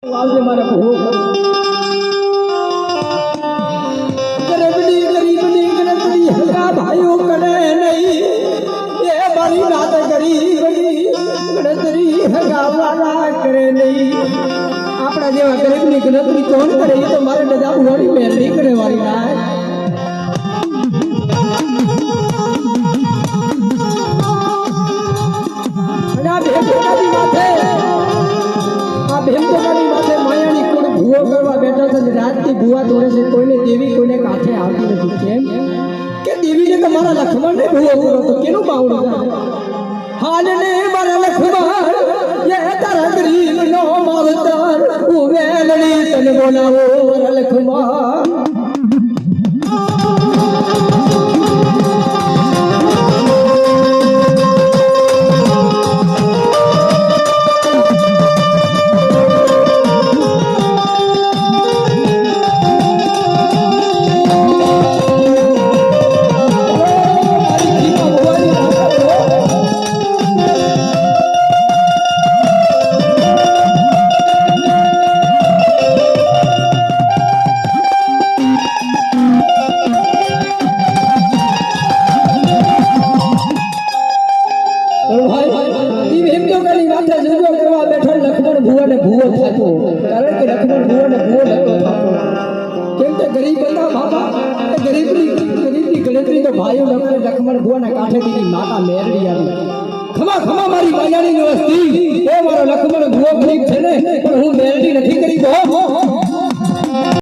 વાલજે મારે ભૂવો ગરીબની ગણતરી હગા ભાઈઓ કરે નહીં એ મારી રાત ગરીબની ગણતરી હગા વાળા કરે નહીં આપણા જેવા ગરીબની ગણતરી કોણ કરે એ તો મારે બધા ઉવાડી મહેરબાની કરે વાળી ના ભૂવા દોડે છે કોઈને દેવી કોઈને કાંઠે આવતી નથી કેમ કે દેવીને તમારા લખમણને ભૂવો પૂરો તો કેનું બાવડું હાલને મારા લખમણ એ તારા ગરીબનો માવતર ઉવેલણી તને બોલાવો મારા લખમણ ખમા મારી માયાની વસ્તી એ મારો લખમણ ભૂવો ગરીબ છે ને પણ હું મેરડી નથી કરી